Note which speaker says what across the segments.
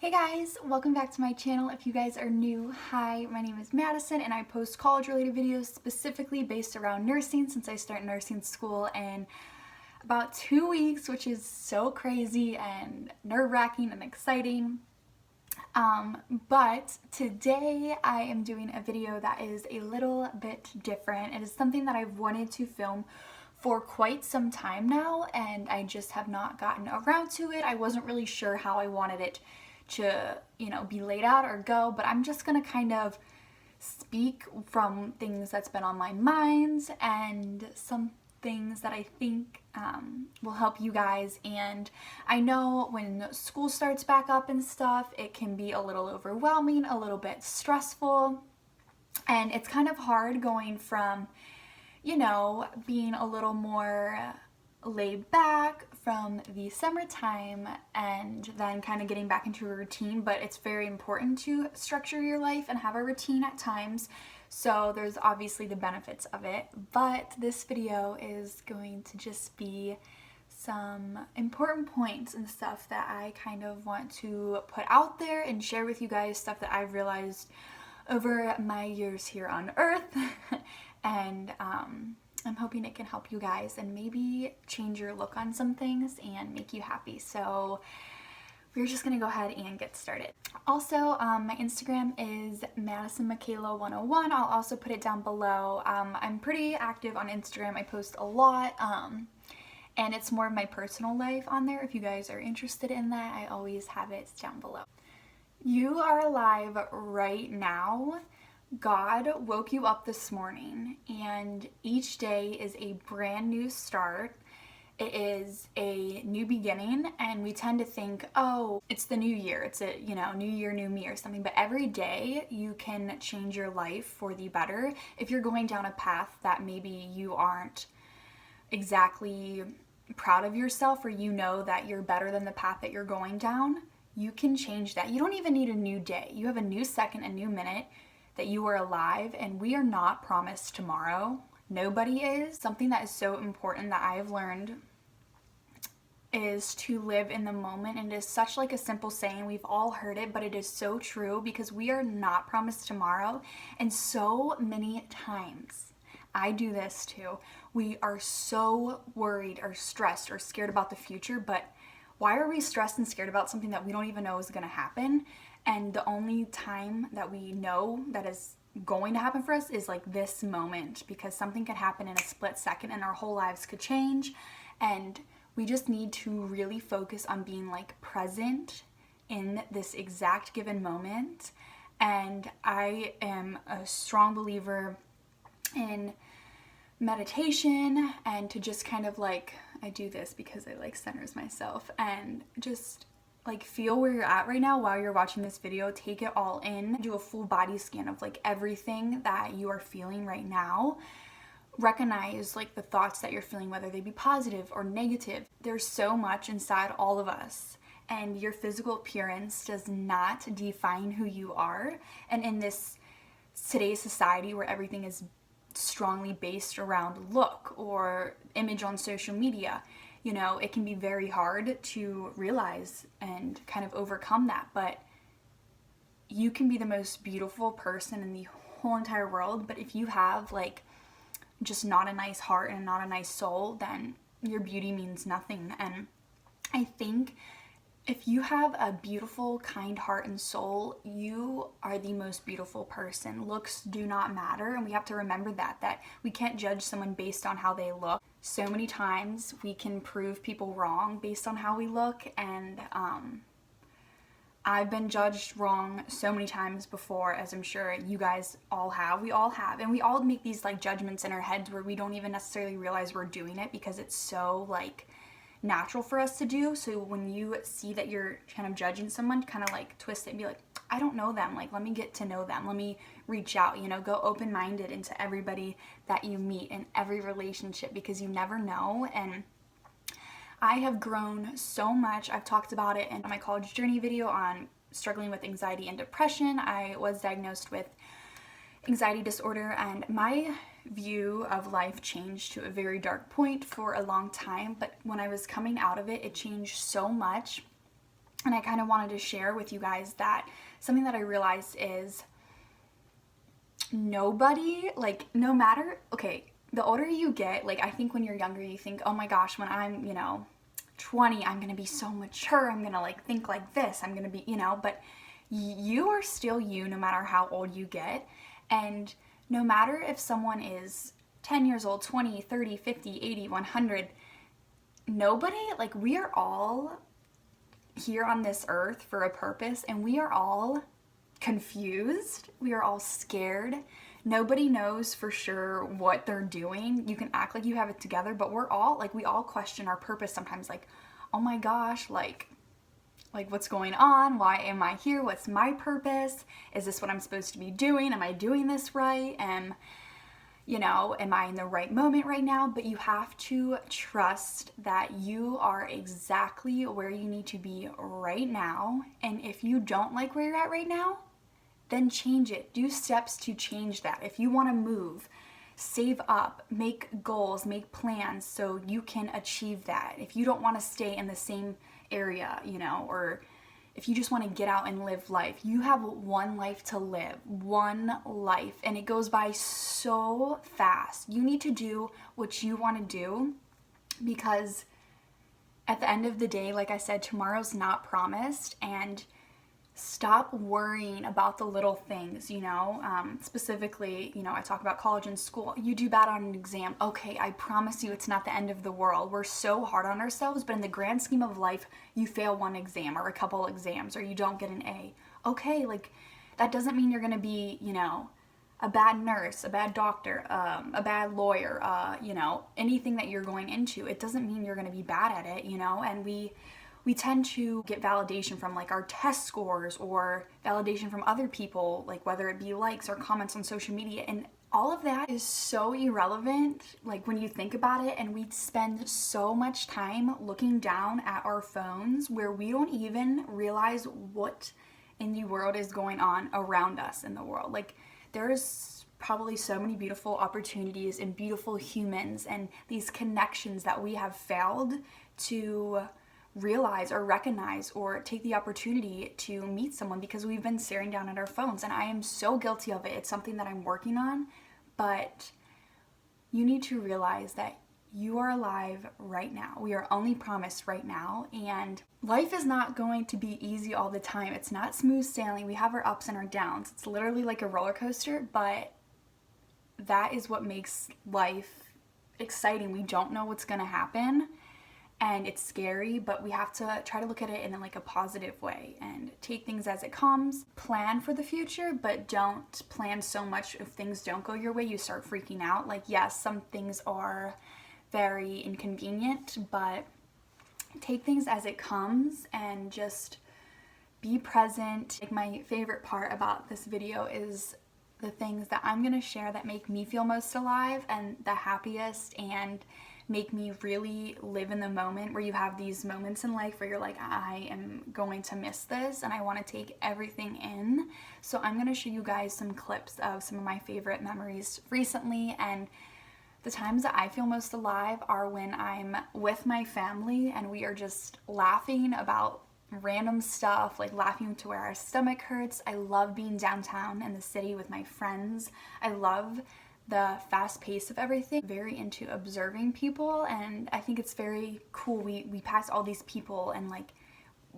Speaker 1: Hey guys, welcome back to my channel. If you guys are new, hi, my name is Madison and I post college related videos specifically based around nursing since I start nursing school in about 2 weeks, which is so crazy and nerve-wracking and exciting. But today I am doing a video that is a little bit different. It is something that I've wanted to film for quite some time now and I just have not gotten around to it. I wasn't really sure how I wanted it to, be laid out or go, but I'm just gonna kind of speak from things that's been on my mind and some things that I think will help you guys. And I know when school starts back up and stuff, it can be a little overwhelming, a little bit stressful, and it's kind of hard going from, being a little more laid back from the summertime and then kind of getting back into a routine. But it's very important to structure your life and have a routine at times, so there's obviously the benefits of it. But this video is going to just be some important points and stuff that I kind of want to put out there and share with you guys, stuff that I've realized over my years here on earth and I'm hoping it can help you guys and maybe change your look on some things and make you happy. So we're just gonna go ahead and get started. Also, my Instagram is MadisonMichaela101. I'll also put it down below. I'm pretty active on Instagram. I post a lot, and it's more of my personal life on there. If you guys are interested in that, I always have it down below. You are alive right now. God woke you up this morning, and each day is a brand new start. It is a new beginning, and we tend to think, oh, it's the new year, it's a, new year, new me or something. But every day you can change your life for the better. If you're going down a path that maybe you aren't exactly proud of yourself, or that you're better than the path that you're going down, you can change that. You don't even need a new day. You have a new second, a new minute that you are alive, and we are not promised tomorrow. Nobody is. Something that is so important that I have learned is to live in the moment. And it is such like a simple saying. We've all heard it, but it is so true because we are not promised tomorrow. And so many times, I do this too, we are so worried or stressed or scared about the future, but why are we stressed and scared about something that we don't even know is going to happen? And the only time that we know that is going to happen for us is like this moment, because something could happen in a split second and our whole lives could change. And we just need to really focus on being like present in this exact given moment. And I am a strong believer in meditation and to just kind of like, I do this because it like centers myself and just like feel where you're at right now while you're watching this video. Take it all in. Do a full body scan of like everything that you are feeling right now. Recognize like the thoughts that you're feeling, whether they be positive or negative. There's so much inside all of us, and your physical appearance does not define who you are. And in this today's society where everything is strongly based around look or image on social media, it can be very hard to realize and kind of overcome that. But you can be the most beautiful person in the whole entire world, but if you have like just not a nice heart and not a nice soul, then your beauty means nothing. And I think if you have a beautiful, kind heart and soul, you are the most beautiful person. Looks do not matter, and we have to remember that we can't judge someone based on how they look. So many times we can prove people wrong based on how we look, and I've been judged wrong so many times before, as I'm sure you guys all have. We all have, and we all make these like judgments in our heads where we don't even necessarily realize we're doing it because it's so like natural for us to do. So when you see that you're kind of judging someone, kind of like twist it and be like, I don't know them, like let me get to know them, let me reach out, go open-minded into everybody that you meet in every relationship, because you never know. And I have grown so much. I've talked about it in my college journey video on struggling with anxiety and depression. I was diagnosed with anxiety disorder, and my view of life changed to a very dark point for a long time. But when I was coming out of it, it changed so much. And I kind of wanted to share with you guys that something that I realized is nobody, like, no matter, okay, the older you get, like, I think when you're younger, you think, oh my gosh, when I'm, 20, I'm gonna be so mature, I'm gonna, like, think like this, I'm gonna be, but you are still you no matter how old you get. And no matter if someone is 10 years old, 20, 30, 50, 80, 100, nobody, like, we are all here on this earth for a purpose, and we are all confused. We are all scared. Nobody knows for sure what they're doing. You can act like you have it together, but we're all, like, we all question our purpose sometimes, like, oh my gosh, like what's going on? Why am I here? What's my purpose? Is this what I'm supposed to be doing? Am I doing this right? Am I in the right moment right now? But you have to trust that you are exactly where you need to be right now. And if you don't like where you're at right now, then change it. Do steps to change that. If you want to move, save up, make goals, make plans so you can achieve that. If you don't want to stay in the same area, or if you just want to get out and live life, you have one life to live, one life, and it goes by so fast. You need to do what you want to do, because at the end of the day, like I said, tomorrow's not promised. And stop worrying about the little things, specifically, I talk about college and school. You do bad on an exam. Okay, I promise you it's not the end of the world. We're so hard on ourselves, but in the grand scheme of life, you fail one exam or a couple exams, or you don't get an A. Okay, like, that doesn't mean you're gonna be, a bad nurse, a bad doctor, a bad lawyer, anything that you're going into. It doesn't mean you're gonna be bad at it, and we tend to get validation from, like, our test scores, or validation from other people, like whether it be likes or comments on social media, and all of that is so irrelevant, like, when you think about it. And we spend so much time looking down at our phones where we don't even realize what in the world is going on around us in the world. Like, there's probably so many beautiful opportunities and beautiful humans and these connections that we have failed to realize or recognize or take the opportunity to meet someone because we've been staring down at our phones. And I am so guilty of it. It's something that I'm working on, but you need to realize that you are alive right now. We are only promised right now, and life is not going to be easy all the time. It's not smooth sailing. We have our ups and our downs. It's literally like a roller coaster, but that is what makes life exciting. We don't know what's going to happen, and it's scary, but we have to try to look at it in, like, a positive way and take things as it comes. Plan for the future, but don't plan so much if things don't go your way, you start freaking out. Like, yes, some things are very inconvenient, but take things as it comes and just be present. Like, my favorite part about this video is the things that I'm gonna share that make me feel most alive and the happiest, and make me really live in the moment, where you have these moments in life where you're like, I am going to miss this and I want to take everything in. So I'm going to show you guys some clips of some of my favorite memories recently, and the times that I feel most alive are when I'm with my family and we are just laughing about random stuff, like laughing to where our stomach hurts. I love being downtown in the city with my friends. I love the fast pace of everything. Very into observing people, and I think it's very cool. We pass all these people, and, like,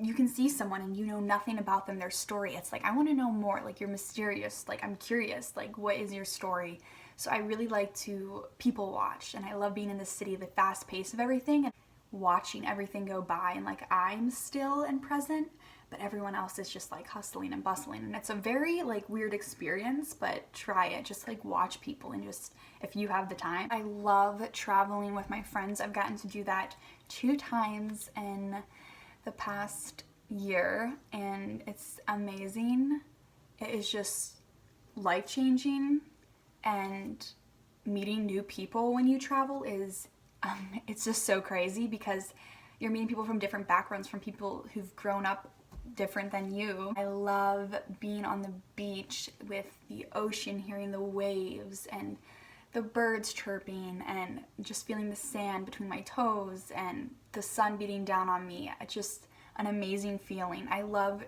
Speaker 1: you can see someone and you know nothing about them, their story. It's like, I want to know more. Like, you're mysterious. Like, I'm curious. Like, what is your story? So I really like to people watch, and I love being in the city, the fast pace of everything, and watching everything go by, and, like, I'm still and present, but everyone else is just, like, hustling and bustling. And it's a very, like, weird experience, but try it. Just, like, watch people, and just, if you have the time. I love traveling with my friends. I've gotten to do that 2 times in the past year, and it's amazing. It is just life-changing, and meeting new people when you travel is it's just so crazy, because you're meeting people from different backgrounds, from people who've grown up different than you. I love being on the beach with the ocean, hearing the waves and the birds chirping, and just feeling the sand between my toes and the sun beating down on me. It's just an amazing feeling. I love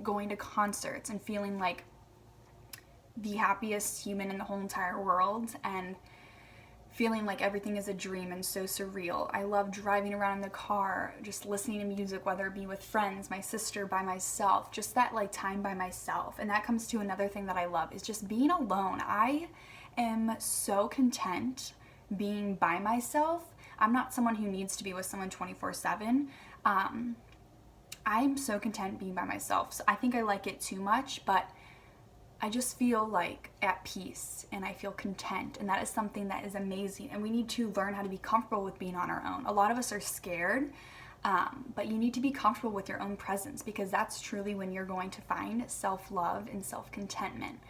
Speaker 1: going to concerts and feeling like the happiest human in the whole entire world and feeling like everything is a dream and so surreal. I love driving around in the car, just listening to music, whether it be with friends, my sister, by myself, just that like time by myself. And that comes to another thing that I love, is just being alone. I am so content being by myself. I'm not someone who needs to be with someone 24/7. I'm so content being by myself. So I think I like it too much, but I just feel like at peace and I feel content, and that is something that is amazing, and we need to learn how to be comfortable with being on our own. A lot of us are scared, but you need to be comfortable with your own presence, because that's truly when you're going to find self-love and self-contentment.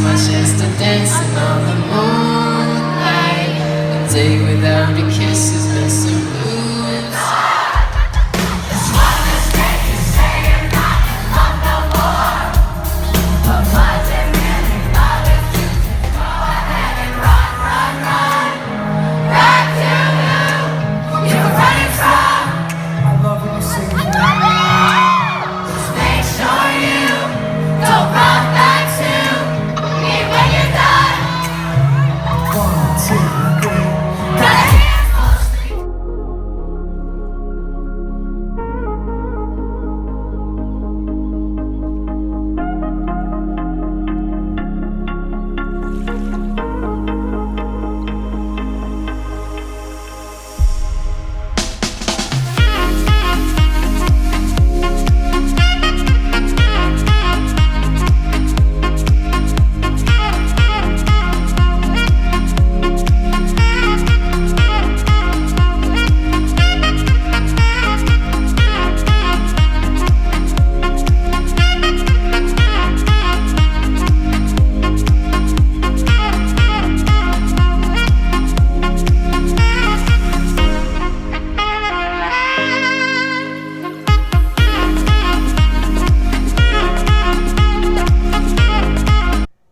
Speaker 2: My chance to dancing on the moonlight. A day without your kisses been so loose. It's what this great to say I'm not in love no more. But was it really love if you just go ahead and run, run, run? Back to who you were running from. I love when you sing it. Just make sure you don't run back to when you're done. 1, 2, 3. Got a handful of sleep.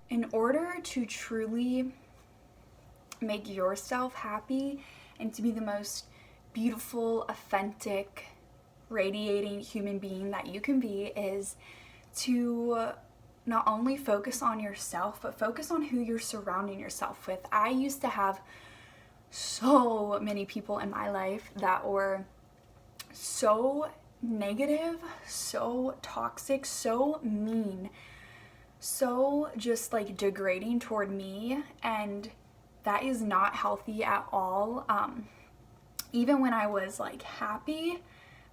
Speaker 1: In order to truly make yourself happy and to be the most beautiful, authentic, radiating human being that you can be, is to not only focus on yourself, but focus on who you're surrounding yourself with. I used to have so many people in my life that were so negative, so toxic, so mean, so just like degrading toward me, and that is not healthy at all. Even when I was like happy,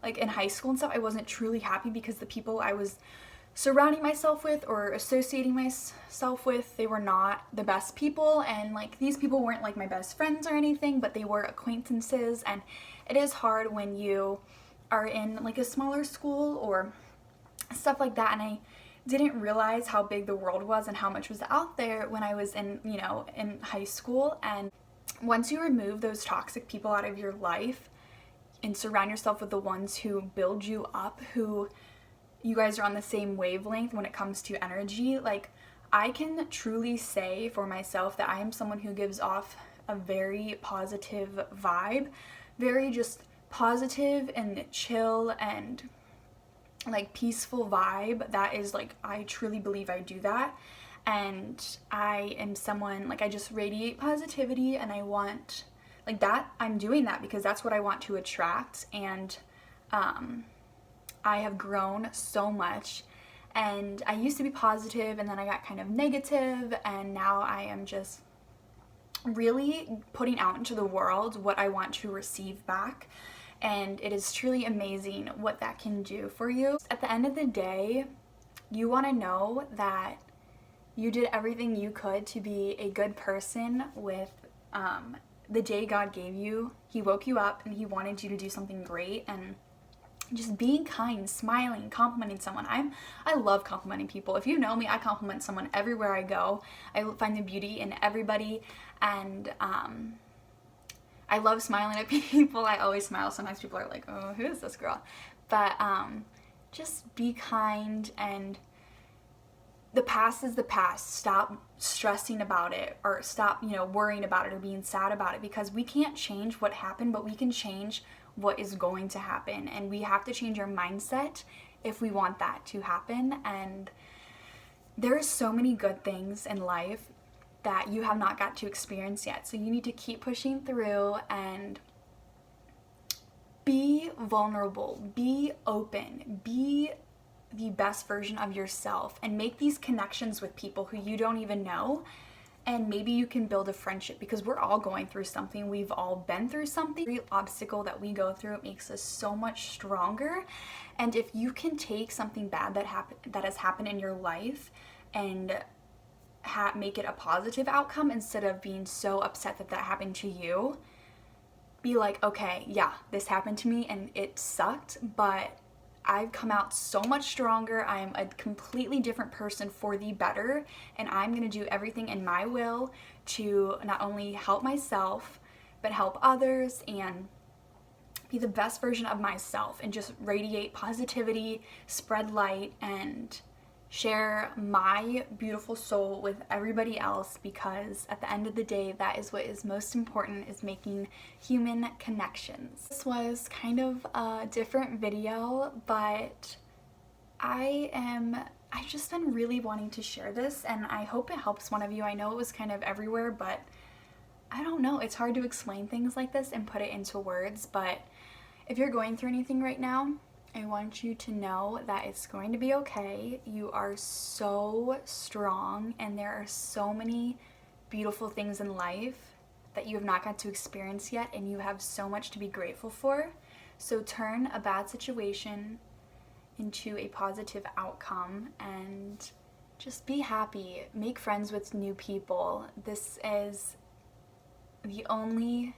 Speaker 1: like in high school and stuff, I wasn't truly happy because the people I was surrounding myself with or associating myself with, they were not the best people, and like these people weren't like my best friends or anything, but they were acquaintances. And it is hard when you are in like a smaller school or stuff like that, and I didn't realize how big the world was and how much was out there when I was in high school. And once you remove those toxic people out of your life and surround yourself with the ones who build you up, who you guys are on the same wavelength when it comes to energy, like I can truly say for myself that I am someone who gives off a very positive vibe, very just positive and chill and like peaceful vibe. That is like, I truly believe I do that, and I am someone like I just radiate positivity, and I want like that. I'm doing that because that's what I want to attract, and I have grown so much. And I used to be positive, and then I got kind of negative, and now I am just really putting out into the world what I want to receive back. And it is truly amazing what that can do for you. At the end of the day, you want to know that you did everything you could to be a good person with the day God gave you. He woke you up and he wanted you to do something great, and just being kind, smiling, complimenting someone. I love complimenting people. If you know me, I compliment someone everywhere I go. I find the beauty in everybody, and I love smiling at people. I always smile. Sometimes people are like, oh, who is this girl? But just be kind, and the past is the past. Stop stressing about it, or stop, worrying about it or being sad about it, because we can't change what happened, but we can change what is going to happen. And we have to change our mindset if we want that to happen. And there are so many good things in life that you have not got to experience yet. So you need to keep pushing through and be vulnerable, be open, be the best version of yourself, and make these connections with people who you don't even know. And maybe you can build a friendship, because we're all going through something. We've all been through something. Every obstacle that we go through makes us so much stronger. And if you can take something bad that has happened in your life and make it a positive outcome, instead of being so upset that happened to you, be like, okay, yeah, this happened to me and it sucked, but I've come out so much stronger. I'm a completely different person for the better, and I'm gonna do everything in my will to not only help myself, but help others and be the best version of myself, and just radiate positivity, spread light, and share my beautiful soul with everybody else, because at the end of the day, that is what is most important, is making human connections. This was kind of a different video, but I've just been really wanting to share this, and I hope it helps one of you. I know it was kind of everywhere, but I don't know, it's hard to explain things like this and put it into words. But if you're going through anything right now, I want you to know that it's going to be okay. You are so strong, and there are so many beautiful things in life that you have not got to experience yet, and you have so much to be grateful for. So turn a bad situation into a positive outcome, and just be happy. Make friends with new people. This is the only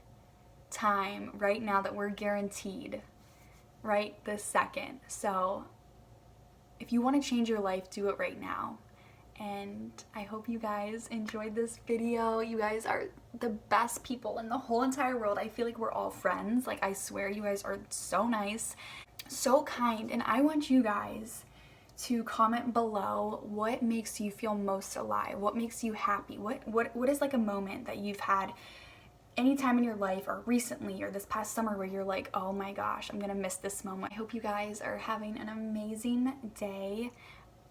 Speaker 1: time right now that we're guaranteed, right this second. So if you want to change your life, do it right now. And I hope you guys enjoyed this video. You guys are the best people in the whole entire world. I feel like we're all friends. Like, I swear, you guys are so nice, so kind. And I want you guys to comment below what makes you feel most alive, what makes you happy, what is like a moment that you've had any time in your life, or recently, or this past summer, where you're like, oh my gosh, I'm gonna miss this moment. I hope you guys are having an amazing day,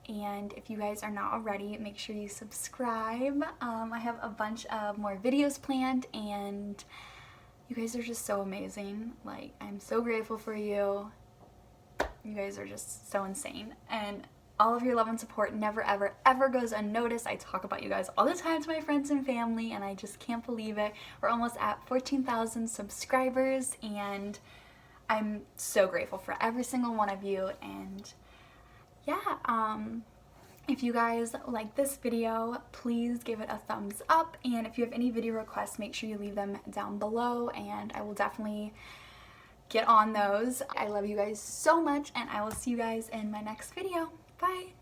Speaker 1: and if you guys are not already, make sure you subscribe. I have a bunch of more videos planned, and you guys are just so amazing. Like, I'm so grateful for you. You guys are just so insane, and all of your love and support never ever ever goes unnoticed. I talk about you guys all the time to my friends and family, and I just can't believe it. We're almost at 14,000 subscribers, and I'm so grateful for every single one of you. And yeah, if you guys like this video, please give it a thumbs up, and if you have any video requests, make sure you leave them down below, and I will definitely get on those. I love you guys so much, and I will see you guys in my next video. Bye!